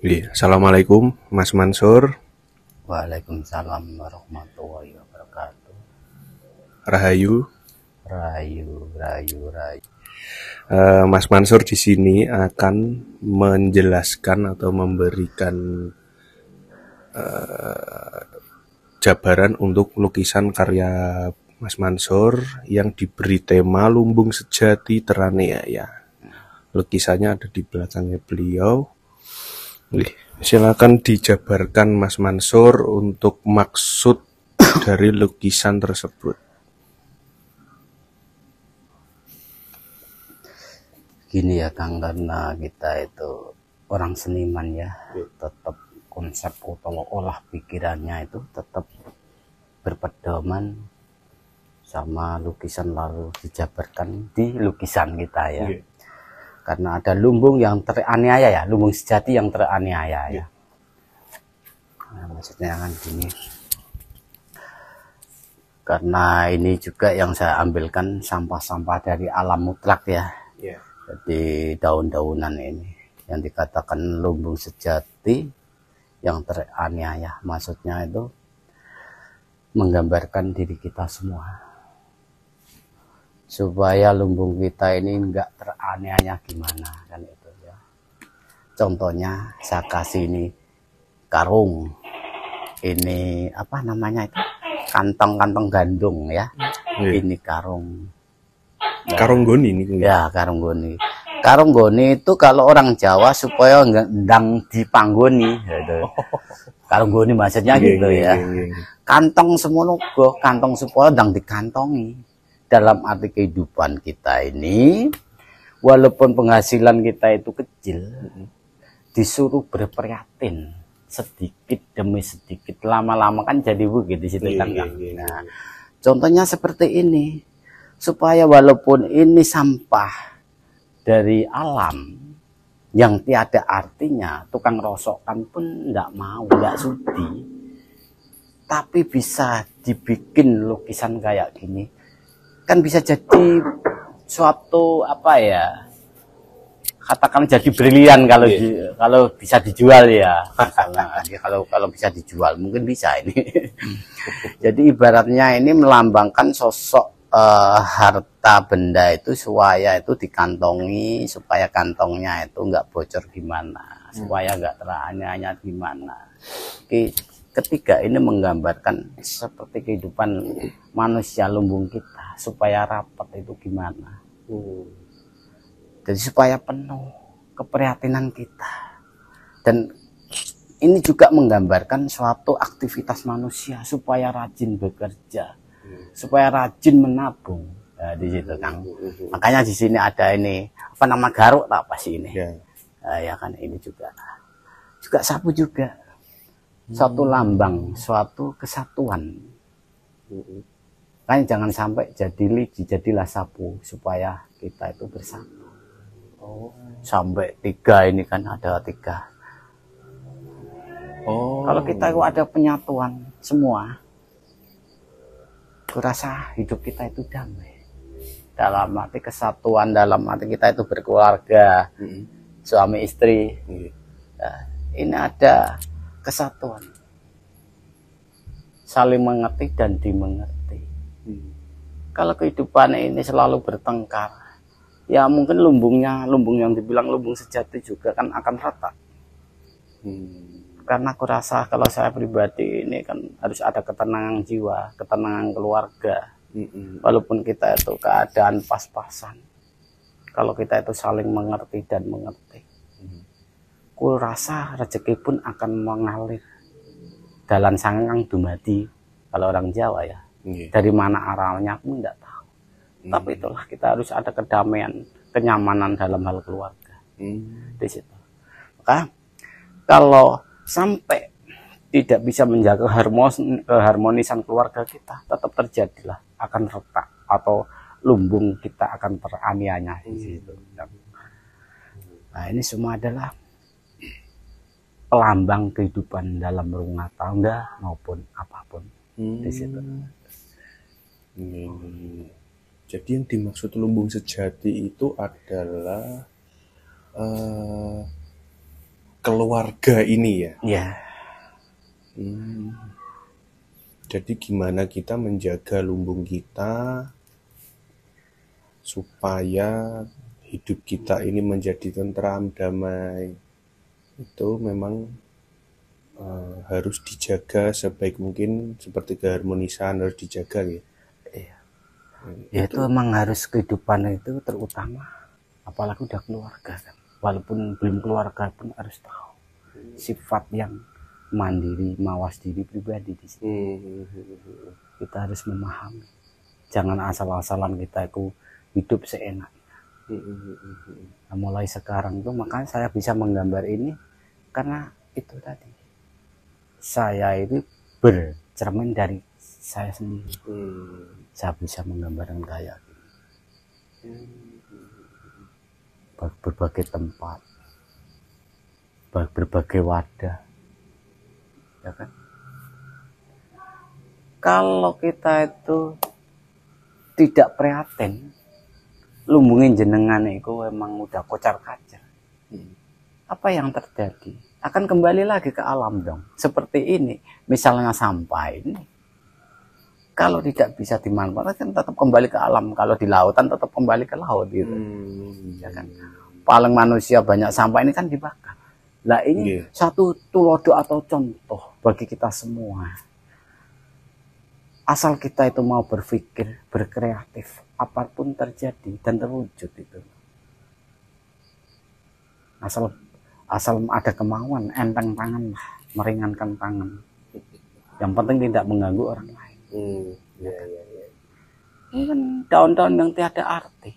Iya, Assalamualaikum Mas Mansur. Waalaikumsalam warahmatullahi wabarakatuh. Rahayu. Rayu, rayu, rayu. Mas Mansur di sini akan menjelaskan atau memberikan jabaran untuk lukisan karya Mas Mansur yang diberi tema Lumbung Sejati Teraniaya. Lukisannya ada di belakangnya beliau. Silakan dijabarkan Mas Mansur untuk maksud dari lukisan tersebut. Gini ya Kang, karena kita itu orang seniman ya, tetap konsep atau olah pikirannya itu tetap berpedoman sama lukisan, lalu dijabarkan di lukisan kita ya. Karena ada lumbung yang teraniaya ya, lumbung sejati yang teraniaya ya. Nah, maksudnya kan gini. Karena ini juga yang saya ambilkan sampah-sampah dari alam mutlak ya. Jadi daun-daunan ini yang dikatakan lumbung sejati yang teraniaya, maksudnya itu menggambarkan diri kita semua, supaya lumbung kita ini enggak teraniaya gimana kan itu ya. Contohnya saya kasih ini karung, ini apa namanya itu, kantong-kantong gandum ya. Ini karung. Karung goni ini. Ya, karung goni. Karung goni itu kalau orang Jawa supaya ndang dipanggoni gitu. Karung goni maksudnya gitu ya. Kantong semono go, kantong supaya ndang dikantongi. Dalam arti kehidupan kita ini, walaupun penghasilan kita itu kecil, disuruh berprihatin sedikit demi sedikit, lama-lama kan jadi begitu situ kan. Nah, contohnya seperti ini. Supaya walaupun ini sampah dari alam yang tiada artinya, tukang rosokkan pun enggak mau, enggak sudi. Tapi bisa dibikin lukisan kayak gini. Kan bisa jadi suatu apa ya? Katakan jadi brilian kalau kalau bisa dijual ya. Kalau bisa dijual mungkin bisa ini. Jadi ibaratnya ini melambangkan sosok harta benda itu supaya itu dikantongi, supaya kantongnya itu enggak bocor gimana, supaya enggak teraniaya gimana. Ketiga ini menggambarkan seperti kehidupan manusia lumbung kita, supaya rapat itu gimana. Jadi supaya penuh keprihatinan kita. Dan ini juga menggambarkan suatu aktivitas manusia supaya rajin bekerja, supaya rajin menabung. Nah, di situ Kang. Makanya di sini ada ini apa nama garuk apa sih ini? Ya kan ini juga sapu juga. Suatu lambang, suatu kesatuan. Kan jangan sampai jadilah sapu supaya kita itu bersatu. Sampai 3 ini kan ada 3. Kalau kita itu ada penyatuan semua, kurasa hidup kita itu damai. Dalam arti kesatuan, dalam arti kita itu berkeluarga, suami istri. Nah, ini ada kesatuan, saling mengerti dan dimengerti. Kalau kehidupan ini selalu bertengkar, ya mungkin lumbung yang dibilang lumbung sejati juga kan akan retak. Karena aku rasa kalau saya pribadi ini kan harus ada ketenangan jiwa, ketenangan keluarga. Walaupun kita itu keadaan pas-pasan, kalau kita itu saling mengerti dan mengerti, aku rasa rezeki pun akan mengalir. Dalan sangang dumadi, kalau orang Jawa ya. Dari mana arahnya aku tidak tahu. Tapi itulah kita harus ada kedamaian, kenyamanan dalam hal keluarga. Di situ. Maka kalau sampai tidak bisa menjaga keharmonisan keluarga kita, tetap terjadilah akan retak atau lumbung kita akan teraniaya di situ. Nah, ini semua adalah pelambang kehidupan dalam rumah tangga maupun apapun di situ. Jadi yang dimaksud lumbung sejati itu adalah keluarga ini ya. Ya. Jadi gimana kita menjaga lumbung kita supaya hidup kita ini menjadi tentram, damai, itu memang harus dijaga sebaik mungkin, seperti keharmonisan harus dijaga ya. Ya itu emang harus, kehidupan itu terutama, apalagi udah keluarga kan. Walaupun belum keluarga pun harus tahu sifat yang mandiri, mawas diri pribadi di sini. Kita harus memahami. Jangan asal-asalan kita itu hidup seenaknya. Nah, mulai sekarang tuh makanya saya bisa menggambar ini karena itu tadi. Saya itu bercermin dari saya sendiri. Saya bisa menggambarkan kayak gini. Berbagai tempat, berbagai wadah, ya kan? Kalau kita itu tidak prihatin, lumbungin jenengan itu emang udah kocar-kacir. Apa yang terjadi? Akan kembali lagi ke alam dong. Seperti ini, misalnya sampah ini, kalau tidak bisa dimanfaatkan tetap kembali ke alam. Kalau di lautan tetap kembali ke laut gitu. Ya kan? Paling manusia banyak sampah ini kan dibakar. Lah ini satu tulodo atau contoh bagi kita semua. Asal kita itu mau berpikir, berkreatif, apapun terjadi dan terwujud itu. Asal ada kemauan, enteng tangan lah, meringankan tangan. Yang penting tidak mengganggu orang lain. Ini kan daun-daun yang tiada arti.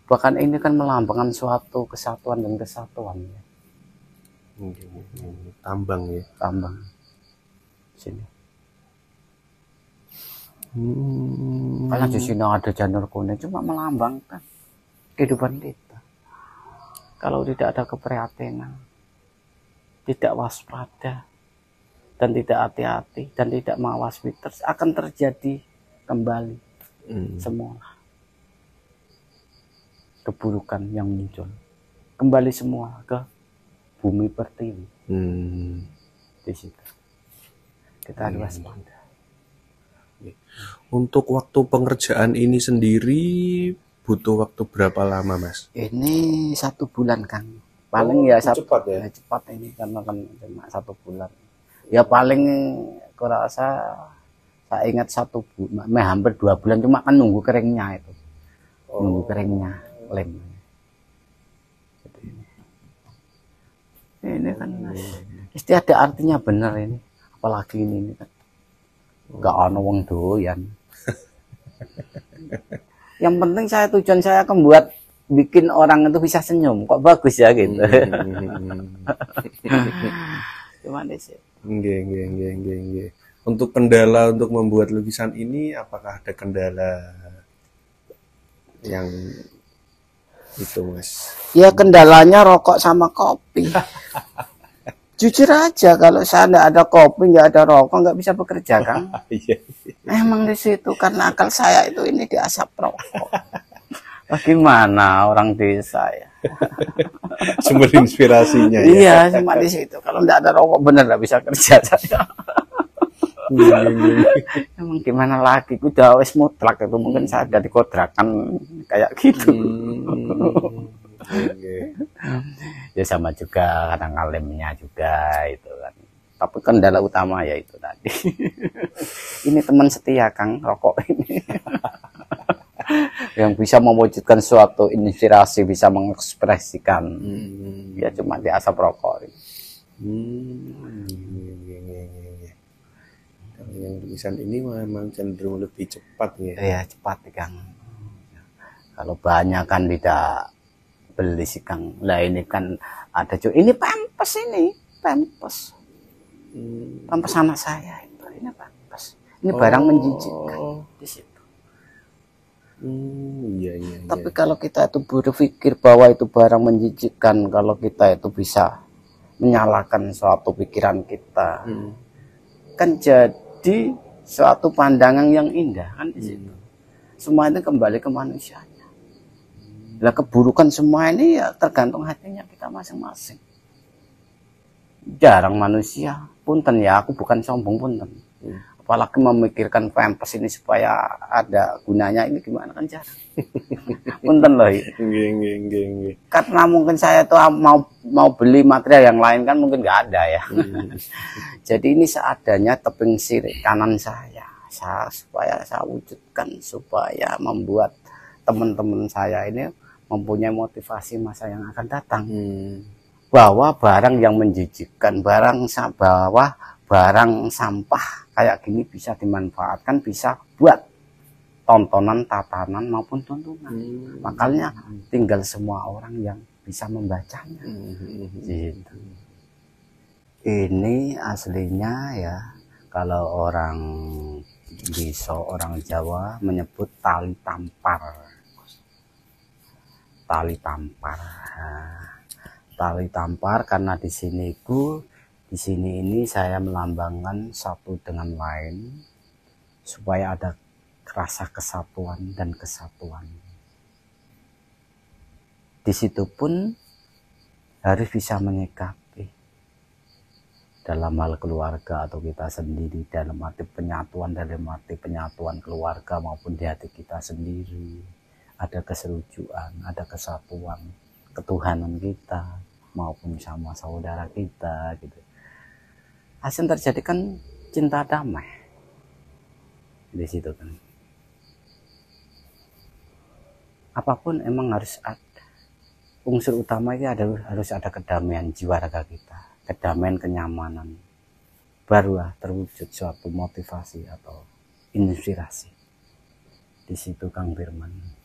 Bahkan ini kan melambangkan suatu kesatuan dan kesatuan. Ya. Tambang ya. Tambang. Sini. Karena di sini ada janur kuning, cuma melambangkan kehidupan kita. Kalau tidak ada keprihatinan, tidak waspada, dan tidak hati-hati, dan tidak mawas terus akan terjadi kembali semua keburukan yang muncul. Kembali semua ke bumi pertiwi. Di situ. Kita harus waspada. Untuk waktu pengerjaan ini sendiri butuh waktu berapa lama, Mas? Ini 1 bulan, Kang. Paling ya cepat ya? Cepat ini karena kan cuma 1 bulan. Ya paling kurasa saya ingat 1 bulan, hampir 2 bulan, cuma kan nunggu keringnya itu. Nunggu keringnya lem. Ini kan mesti ada artinya bener ini. Apalagi ini kan. Enggak ana wong doyan. Yang penting tujuan saya akan buat bikin orang itu bisa senyum, kok bagus ya gitu. Cuman sih. Nggih. Untuk kendala untuk membuat lukisan ini, apakah ada kendala yang itu, Mas? Ya kendalanya rokok sama kopi. Jujur aja, kalau saya nggak ada kopi, nggak ada rokok, nggak bisa bekerja, Kang. Emang di situ karena akal saya itu ini di asap rokok. Bagaimana orang desa ya? Sumber inspirasinya ya. Iya, cuma di situ. Kalau nggak ada rokok bener nggak bisa kerja saya. Emang gimana lagi? Udah wes mutlak itu, mungkin saya ada dikontrakan kayak gitu. Ya sama juga kadang alemnya juga itu kan. Tapi kendala utama ya itu tadi. Ini teman setia, Kang, rokok ini. Yang bisa mewujudkan suatu inspirasi, bisa mengekspresikan. Ya cuma di asap rokok. Kalau yang tulisan ini memang cenderung lebih cepat ya. Iya, cepat, Kang. Kalau banyak kan tidak beli sih, Kang. Lah ini kan ada juga, ini pampers ini, pampers. Pampers anak saya itu, ini pampers. Ini barang menjijikkan di situ. Iya. Tapi kalau kita itu berpikir bahwa itu barang menjijikkan, kalau kita itu bisa menyalakan suatu pikiran kita, kan jadi suatu pandangan yang indah kan di situ. Semua itu kembali ke manusianya. Lah keburukan semua ini ya tergantung hatinya kita masing-masing. Jarang manusia, punten ya, aku bukan sombong punten. Apalagi memikirkan pampers ini supaya ada gunanya, ini gimana kan jarang. Punten loh. Karena mungkin saya tuh mau beli material yang lain kan mungkin nggak ada ya. Jadi ini seadanya teping sirih kanan saya supaya saya wujudkan, supaya membuat teman-teman saya ini mempunyai motivasi masa yang akan datang. Bahwa barang yang menjijikkan, barang sampah kayak gini bisa dimanfaatkan, bisa buat tontonan, tatanan maupun tuntunan. Makanya tinggal semua orang yang bisa membacanya. Gitu. Ini aslinya ya, kalau orang Biso, orang Jawa menyebut tali tampar. Tali tampar. Tali tampar karena di sini ini saya melambangkan satu dengan lain supaya ada rasa kesatuan dan kesatuan. Di situ pun harus bisa menyikapi dalam hal keluarga atau kita sendiri, dalam arti penyatuan keluarga maupun di hati kita sendiri ada keserujukan, ada kesatuan, ketuhanan kita maupun sama saudara kita gitu. Hasil terjadi kan cinta damai di situ kan. Apapun emang harus ada unsur utamanya, harus ada kedamaian jiwa raga kita, kedamaian, kenyamanan, barulah terwujud suatu motivasi atau inspirasi. Di situ Kang Firman.